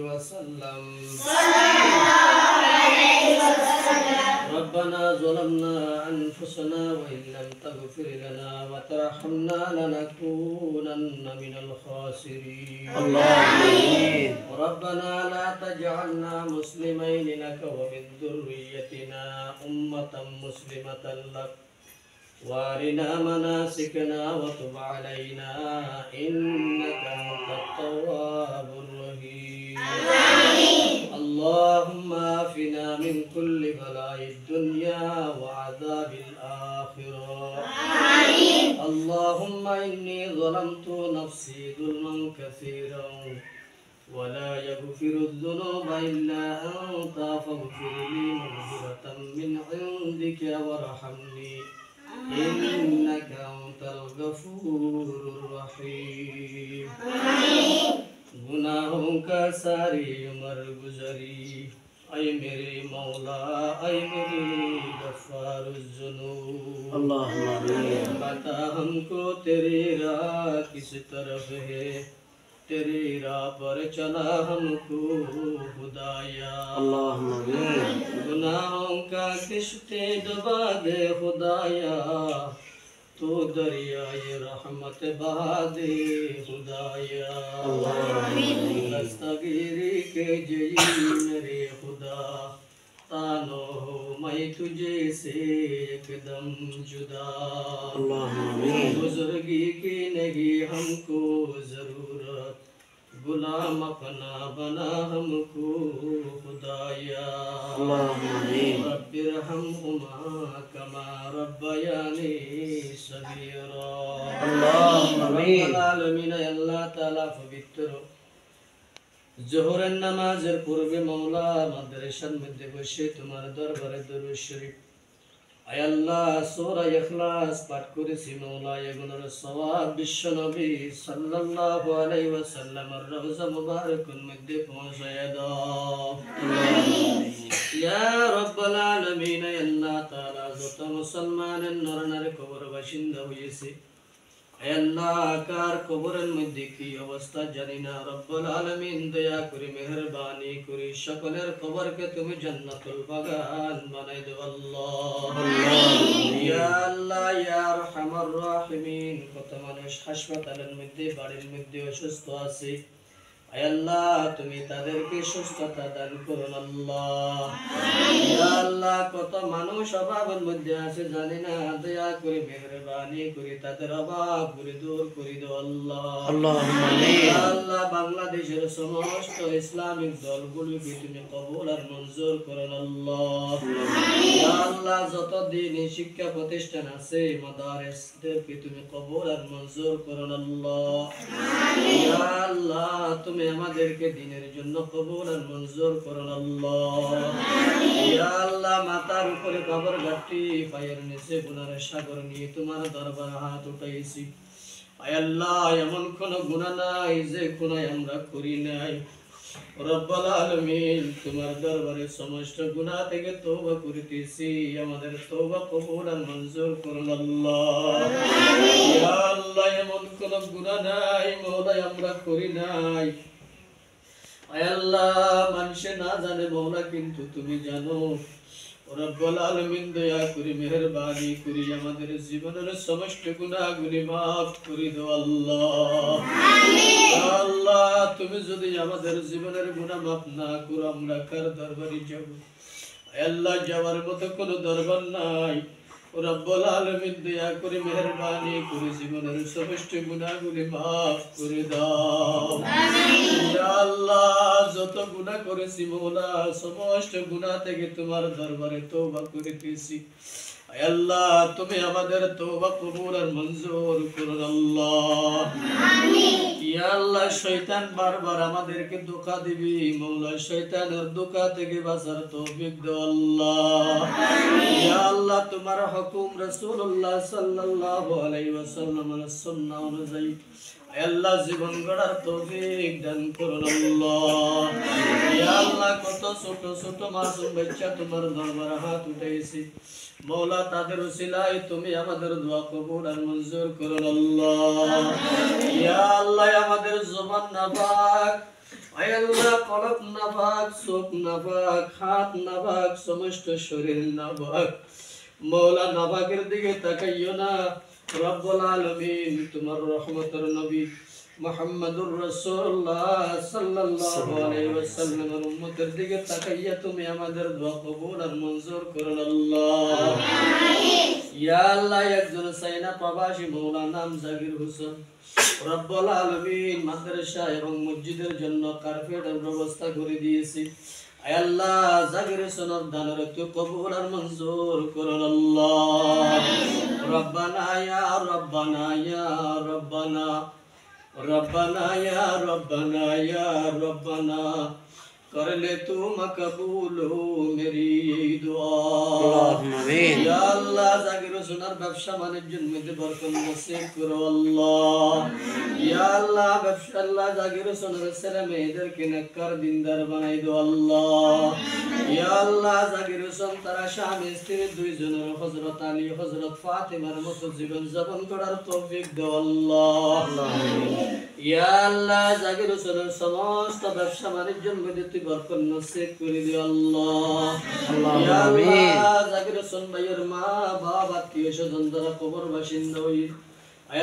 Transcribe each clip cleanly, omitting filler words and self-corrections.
وسلم ربنا ظلمنا أنفسنا وإن لم تغفر لنا وترحمنا لنكونن من الخاسرين آمين. ربنا لا تجعلنا مسلمين لك ومن ذريتنا أمة مسلمة لك وارنا مناسكنا وتب علينا إنك أنت التواب الرحيم اللهم عافنا من كل بلاء الدنيا وعذاب الآخرة اللهم إني ظلمت نفسي ظلما كثيرا ولا يغفر الذنوب إلا أنت فاغفر لي مغفرة من عندك وارحمني إنك أنت الغفور الرحيم गुनाहों का सारी उम्र गुजरी ऐ मेरे मौला ऐ मेरे गफ्फारुज़्ज़ुनूब बता हमको तेरी राह किस तरफ है तेरी राह पर चला हमको खुदाया गुनाहों का किश्ते डुबा दे खुदाया तो दरियाए रहमत बहा दे खुदाया दस्तगीरी के जई मेरे खुदा तानो हो मैं तुझे से एकदम जुदा बुजुर्गी की नहीं हमको जरूरत गुलाम अपना बना हमको खुदाया रब्बिरहम्हुमा कमा रब्बयानी सगीरा रब्बुल आलमीन अल्लाह ताला पवित्र जोहरेर नामाजेर पूर्वे मौला माद्रासार मধ্যে বসে তোমার দরবারে দরুদ শরীফ আয় আল্লাহ সূরা ইখলাস পাঠ করেছি মওলা এগুলোর সওয়াব বিশ্ব নবী সাল্লাল্লাহু আলাইহি ওয়াসাল্লামের রওজা মুবারকের মধ্যে পৌঁছায়া দাও ইয়া রাব্বুল আলামিন আল্লাহ তাআলা যত মুসলমানের নরনারী কবর বাসিন্দা হয়েছে আয় আল্লাহ কার কবরের মধ্যে কি অবস্থা জানি না রব্বুল আলামিন দয়া করে মেহেরবানি করে সকলের কবরকে তুমি জান্নাতুল বাগান বানাই দাও আল্লাহ ইয়া আল্লাহ ইয়া আরহামার রাহিমিন কত মানুষ হাসপাতালের মধ্যে বাড়ির মধ্যে অসুস্থ আছে আয় আল্লাহ তুমি তাদেরকে সুস্থতা দান করুন আল্লাহ ইয়া আল্লাহ কত মানুষ অভাবের মধ্যে আছে জানি না দয়া করে মেহেরবানি করে তাদের অভাব গুলো দূর করে দাও আল্লাহ আল্লাহুম্মা আমিন ইয়া আল্লাহ বাংলাদেশের সমস্ত ইসলামিক দলগুলোকে তুমি কবুল আর মঞ্জুর করুন আল্লাহ ইয়া আল্লাহ যত দ্বীনি শিক্ষা প্রতিষ্ঠান আছে মাদ্রাসাদেরকে তুমি কবুল আর মঞ্জুর করুন আল্লাহ ইয়া আল্লাহ তুমি আমাদেরকে দ্বীনের জন্য কবুল আর মঞ্জুর করুন আল্লাহ ইয়া আল্লাহ মাথার উপরে কবর ঘাটি পায়ের নিচে গুনাহের সাগর নিয়ে তোমার দরবারে হাত উঠাইছি আয় আল্লাহ এমন কোন গুনাহ নাই যে গুনাহ আমরা করি নাই রব্বুল আলামিন তোমার দরবারে সমস্ত গুনাহ থেকে তওবা করিতেছি আমাদের তওবা কবুল আর মঞ্জুর করুন আল্লাহ ইয়া আল্লাহ এমন কোন গুনাহ নাই মওলা আমরা করি নাই আয় আল্লাহ মানুষে না জানে মওলা কিন্তু তুমি জানো রব্বুল আলামিন দয়া করে মেহেরবানি করে আমাদের জীবনের সমস্ত গুনাহগুলি maaf করে দাও আল্লাহ আমিন আল্লাহ তুমি যদি আমাদের জীবনের গুনাহ maaf না করো আমরা কার দরবারে যাব আল্লাহ যাওয়ার মতো কোনো দরবার নাই রব্বুল আলামিন দয়া করে মেহেরবানি করে জীবনের সমস্ত গুনাহগুলি maaf করে দাও আমিন ইয়া আল্লাহ যত গুনাহ করেছি মওলা সমস্ত গুনাহ থেকে তোমার দরবারে তওবা করিতেছি আয় আল্লাহ তুমি আমাদের তওবা কবুল আর মঞ্জুর করুন আল্লাহ আল্লাহ শয়তান বারবার আমাদেরকে ধোঁকা দিবি, মওলা শয়তানের ধোঁকা থেকে বাঁচার তৌফিক দাও আল্লাহ। ইয়া আল্লাহ তোমার হুকুম রাসূলুল্লাহ সাল্লাল্লাহু আলাইহি ওয়াসাল্লামের সুন্নাহ অনুযায়ী আল্লাহ জীবন গড়ার তৌফিক দান করুন আল্লাহ। ইয়া আল্লাহ কত ছোট ছোট মাসুম বাচ্চা তোমার দরবারে হাত উঠাইছি, মওলা তাদের উসিলায় তুমি আমাদের দোয়া কবুল আর মঞ্জুর করুন আল্লাহ। ইয়া আল্লাহ আমাদের জবান নাপাক, আয় আল্লাহ কলব নাপাক, চোখ নাপাক, হাত নাপাক, সমস্ত শরীর নাপাক, মওলা নাপাকের দিকে তাকাইও না। রব্বুল আলামিন তোমার রহমতের নবী মুহাম্মদুর রাসূলুল্লাহ সাল্লাল্লাহু আলাইহি ওয়াসাল্লামের উম্মতের দিকে তাকাইয়া তুমি আমাদের দোয়া কবুল আর মঞ্জুর করুন আল্লাহ। ইয়া আল্লাহ একজন চাইনা প্রবাসী মওলা নাম জাকির হোসেন, রব্বুল আলামিন মাদ্রাসা এবং মসজিদের জন্য কার্পেটের ব্যবস্থা করে দিয়েছি। আয় আল্লাহ জাকির হোসেনের দানের তো কবুল আর মঞ্জুর করুন আল্লাহ। রব্বানা ইয়া রব্বানা ইয়া রব্বানা रब्बना या रब्बना या रब्बना कर ले तू मकबूल हो मेरी दुआ। या अल्लाह जाकिर হোসেনের ব্যবসা বাণিজ্যের মধ্যে বরকত নসিব করো আল্লাহ। ইয়া আল্লাহ ব্যবসা আল্লাহ জাকির হোসেনের ছেলে মেয়েদেরকে নেককার দিনদার বানাই দাও আল্লাহ। ইয়া আল্লাহ জাকির হোসেন তারা স্বামী স্ত্রী দুইজনের হযরত আলী হযরত ফাতেমার মতো জীবন যাপন করার তৌফিক দাও আল্লাহ। ইয়া আল্লাহ জাকির হোসেনের সমস্ত ব্যবসা বাণিজ্যের মধ্যে তুই বরকত নসিব করে দিও আল্লাহ। ইয়া আল্লাহ জাকির হোসেন ভাইয়ের মা বাবা আত্মীয় স্বজন যারা কবর বাসিন্দা হই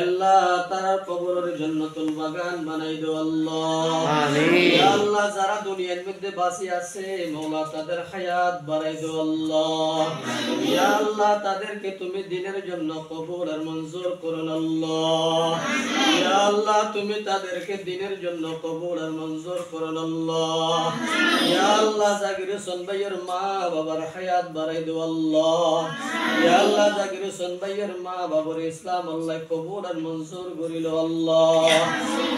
আল্লাহ তার কবরের জান্নাতুল বাগান বানাই দাও আল্লাহ। আমিন। ইয়া আল্লাহ যারা দুনিয়ার মধ্যে বাঁচি আছে মওলা তাদের হায়াত বাড়াই দাও আল্লাহ। ইয়া আল্লাহ তাদেরকে তুমি দিনের জন্য কবুল আর মঞ্জুর করুন আল্লাহ। ইয়া আল্লাহ তুমি তাদেরকে দিনের জন্য কবুল আর মঞ্জুর করুন আল্লাহ। ইয়া আল্লাহ জাকির হোসেন ভাইয়ের মা বাবার হায়াত বাড়াই দাও আল্লাহ। ইয়া আল্লাহ জাকির হোসেন ভাইয়ের মা বাবার ইসলাম আল্লাহ কবুল আর মঞ্জুর করিল আল্লাহ।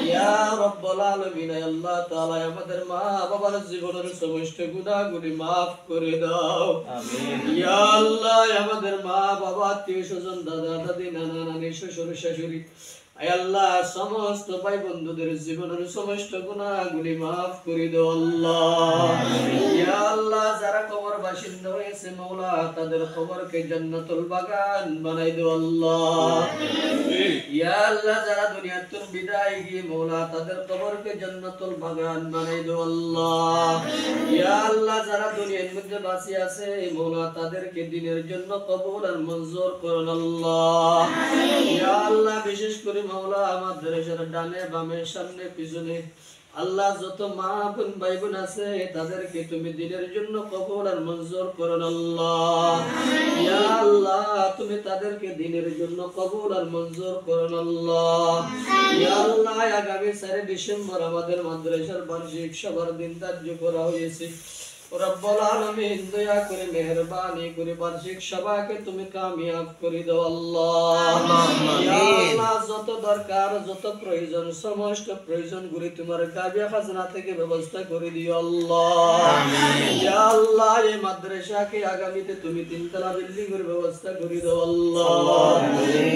ইয়া রব্বুল আলামিন আল্লাহ তাআলা আমাদের মা বাবার জীবনের সমস্ত গুনাহগুলি maaf করে দাও। আমিন। ইয়া আল্লাহ আমাদের মা বাবা আত্মীয় স্বজন দাদা দাদি নানা নানি শ্বশুর শাশুড়ি আয় আল্লাহ সমস্ত ভাই বন্ধুদের জীবনের সমস্ত গুনাহগুলি maaf করে দাও আল্লাহ। ইয়া আল্লাহ যারা কবর বাসিন্দা হয়েছে মওলা তাদের কবরকে জান্নাতুল বাগান বানাই দাও আল্লাহ। ইয়া আল্লাহ যারা দুনিয়ার থেকে বিদায় গিয়ে মওলা তাদের কবরকে জান্নাতুল বাগান বানাই দাও আল্লাহ। ইয়া আল্লাহ যারা দুনিয়ার মধ্যে বাঁচি আছে মওলা তাদেরকে দিনের জন্য কবুল আর মঞ্জুর করুন আল্লাহ। ইয়া আল্লাহ বিশেষ করে মওলা আমাদের ডানে বামে সামনে পিছনে আল্লাহ যত মা বোন ভাই বোন আছে তাদেরকে তুমি দিনের জন্য কবুল আর মঞ্জুর করুন আল্লাহ। ইয়া আল্লাহ তুমি তাদেরকে দিনের জন্য কবুল আর মঞ্জুর করুন আল্লাহ। ইয়া আল্লাহ আগামী 4 ডিসেম্বর আমাদের মাদ্রাসার বার্ষিক সভার দিন ধার্য করা হয়েছে। রব্বুল আলামিন দয়া করে মেহেরবানি করে বার্ষিক সভাকে তুমি কামিয়াব করে দাও আল্লাহ। ইয়া আল্লাহ যত দরকার যত প্রয়োজন সমস্ত প্রয়োজনগুলি তোমার কাবিয়া খাজনা থেকে ব্যবস্থা করে দিও আল্লাহ। ইয়া আল্লাহ এই মাদ্রাসাকে আগামীতে তুমি 3 তলা বিল্ডিং এর ব্যবস্থা করে দাও আল্লাহ।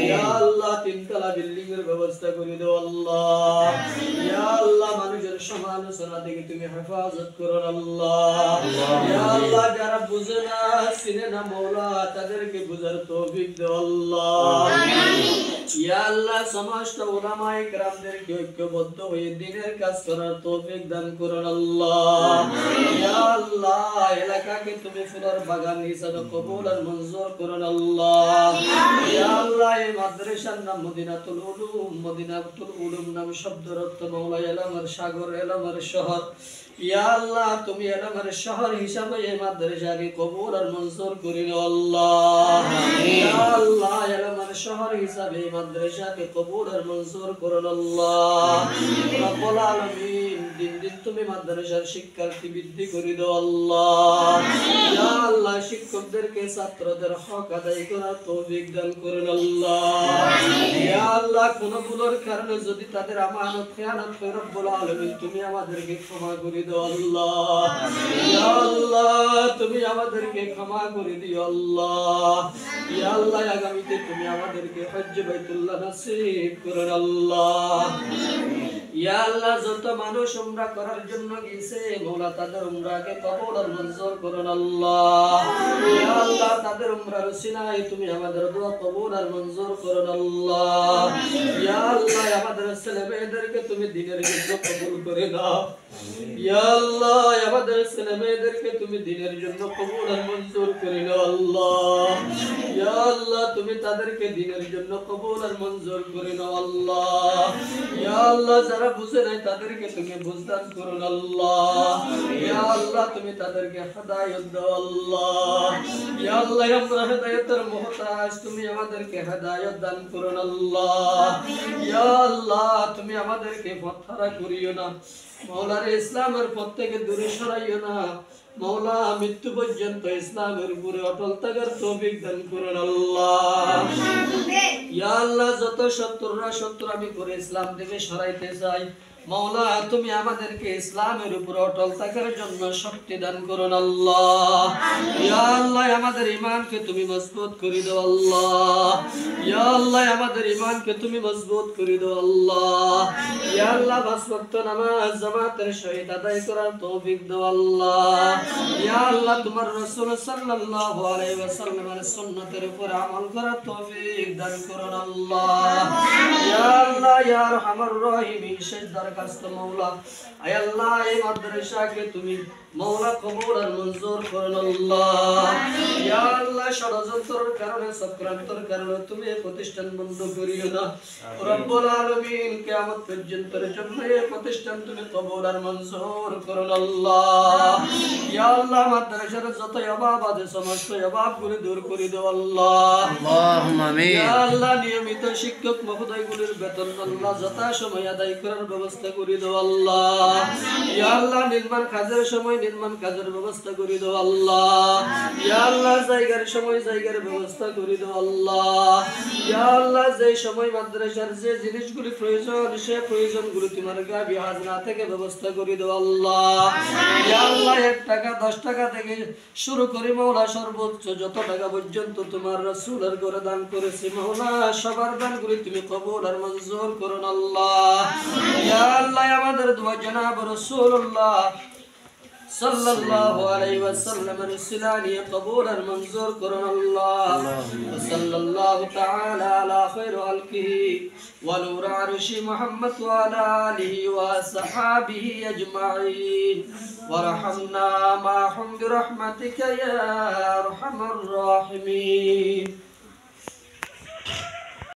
ইয়া আল্লাহ 3 তলা বিল্ডিং এর ব্যবস্থা করে দাও আল্লাহ। ইয়া আল্লাহ মানুষের সমালোচনা থেকে তুমি হেফাজত করো আল্লাহ। ইয়া আল্লাহ যারা বুঝে না চিনে না মওলা তাদেরকে বুঝার তৌফিক দাও আল্লাহ। ইয়া আল্লাহ সমস্ত উলামায়ে কেরামদেরকে ঐক্যবদ্ধ হয়ে দ্বীনের কাজ করার তৌফিক দান করুন আল্লাহ। ইয়া আল্লাহ এলাকাকে তুমি ফুলের বাগান হিসেবে কবুল আর মঞ্জুর করুন আল্লাহ। ইয়া আল্লাহ এই মাদ্রাসার নাম মদিনাতুল উলুম নাম শব্দের অর্থ মওলা এলামের সাগর এলামের শহর। ইয়া আল্লাহ তুমি এলামের শহর হিসাবে এই মাদ্রাসাকে কবুল আর মঞ্জুর করে নাও আল্লাহ। ইয়া আল্লাহ এলামের শহর হিসাবে এই মাদ্রাসাকে কবুল আর মঞ্জুর করুন আল্লাহ। রব্বুল আলামিন দিন দিন তুমি মাদ্রাসার শিক্ষার্থী বৃদ্ধি করে দাও আল্লাহ। ইয়া আল্লাহ শিক্ষকদেরকে ছাত্রদের হক আদায় করার তৌফিক দান করুন আল্লাহ। ইয়া আল্লাহ কোন ভুলের কারণে যদি তাদের আমানত খেয়ানত করে রব্বুল আলামিন তুমি আমাদেরকে ক্ষমা করে দাও আল্লাহ। ইয়া আল্লাহ তুমি আমাদেরকে ক্ষমা করে দিও আল্লাহ। ইয়া আল্লাহ আগামীতে তুমি আমাদেরকে হজ্জ বাইতুল্লাহ নসিব করুন আল্লাহ। ইয়া আল্লাহ যত মানুষ উমরা করার জন্য গেছে মওলা তাদের উমরাকে কবুল আর মঞ্জুর করুন আল্লাহ। ইয়া আল্লাহ তাদের উমরার উসিলায় তুমি আমাদের দোয়া কবুল আর মঞ্জুর করুন আল্লাহ। ইয়া আল্লাহ আমাদের ছেলেমেয়েদেরকে তুমি দ্বীনের জন্য কবুল করে দাও। ইয়া আল্লাহ আমাদের ছেলেমেয়েদেরকে তুমি দ্বীনের জন্য কবুল আর মঞ্জুর করে নাও আল্লাহ। ইয়া আল্লাহ তুমি তাদেরকে দ্বীনের জন্য কবুল আর মঞ্জুর করে নাও আল্লাহ। ইয়া আল্লাহ যারা বুঝে নাই তাদেরকে তুমি বুঝদান করুন আল্লাহ। ইয়া আল্লাহ তুমি তাদেরকে হেদায়েত দাও আল্লাহ। ইয়া আল্লাহ আমরা হেদায়েতের মুহতাজ তুমি আমাদেরকে হেদায়েত দান করুন আল্লাহ। ইয়া আল্লাহ তুমি আমাদেরকে পথহারা করিও না মওলা রে, ইসলামের পথ থেকে দূরে সরাইও না মওলা। মৃত্যু পর্যন্ত ইসলামের উপরে অটল থাকার তৌফিক দান করুন আল্লাহ। ইয়া আল্লাহ যত শত্রুরা করে ইসলাম থেকে সরাইতে চাই মওলা তুমি আমাদেরকে ইসলামের উপর অটল থাকার জন্য শক্তি দান করুন আল্লাহ। ইয়া আল্লাহ আমাদের ঈমানকে তুমি মজবুত করে দাও আল্লাহ। ইয়া আল্লাহ আমাদের ঈমানকে তুমি মজবুত করে দাও আল্লাহ। ইয়া আল্লাহ পাঁচ ওয়াক্ত নামাজ জামাতের সহিত আদায় করার তৌফিক দাও আল্লাহ। ইয়া আল্লাহ তোমার রাসূল সাল্লাল্লাহু আলাইহি ওয়াসাল্লামের সুন্নাতের উপর আমল করার তৌফিক দান করুন আল্লাহ। ইয়া আল্লাহ ইয়া আরহামার রাহিমিন শেষ মওলা আয় আল্লাহ এই মাদ্রাসাকে তুমি মওলা কবুল আর মঞ্জুর করুন আল্লাহ। ইয়া আল্লাহ ষড়যন্ত্রের কারণে চক্রান্তের কারণে তুমি এই প্রতিষ্ঠান বন্ধ করিও না রব্বুল আলামিন। কিয়ামত পর্যন্তের জন্য এই প্রতিষ্ঠান তুমি কবুল আর মঞ্জুর করুন আল্লাহ। ইয়া আল্লাহ মাদ্রাসার যত অভাব আছে সমস্ত অভাবগুলি দূর করে দাও আল্লাহ। আল্লাহুম্মা আমিন। ইয়া আল্লাহ নিয়মিত শিক্ষক মহোদয়গুলির বেতন আল্লাহ যথাসময়ে আদায় করার ব্যবস্থা করে দাও আল্লাহ। ইয়া আল্লাহ নির্মাণ কাজের সময় নির্মাণ কাজের ব্যবস্থা করে দাও আল্লাহ। ইয়া আল্লাহ জায়গার সময় জায়গার ব্যবস্থা করে দাও আল্লাহ। ইয়া আল্লাহ যে সময় মাদ্রাসার যে জিনিসগুলি প্রয়োজন সে প্রয়োজনগুলি তোমার গাবি হাজনা থেকে ব্যবস্থা করে দাও আল্লাহ। ইয়া আল্লাহ 1 টাকা 10 টাকা থেকে শুরু করে মওলা সর্বোচ্চ যত টাকা পর্যন্ত তোমার রাসূলের ঘরে দান করেছে মওলা সবার দানগুলি তুমি কবুল আর মঞ্জুর করুন আল্লাহ। ইয়া আল্লাহ আমাদের দোয়া জনাব রাসূলুল্লাহ সাল্লাল্লাহু আলাইহি ওয়াসাল্লামের উসিলায় কবুল আর মঞ্জুর করুন আল্লাহ। সাল্লাল্লাহু তাআলা আলা খায়রি খালকিহি ওয়া নূর আরশি মুহাম্মদ ওয়া আলা আলিহি ওয়া সাহাবিহি আজমাইন ওয়ারহামনা মা'হুম বিরহমাতিকা ইয়া আরহামার রাহিমিন।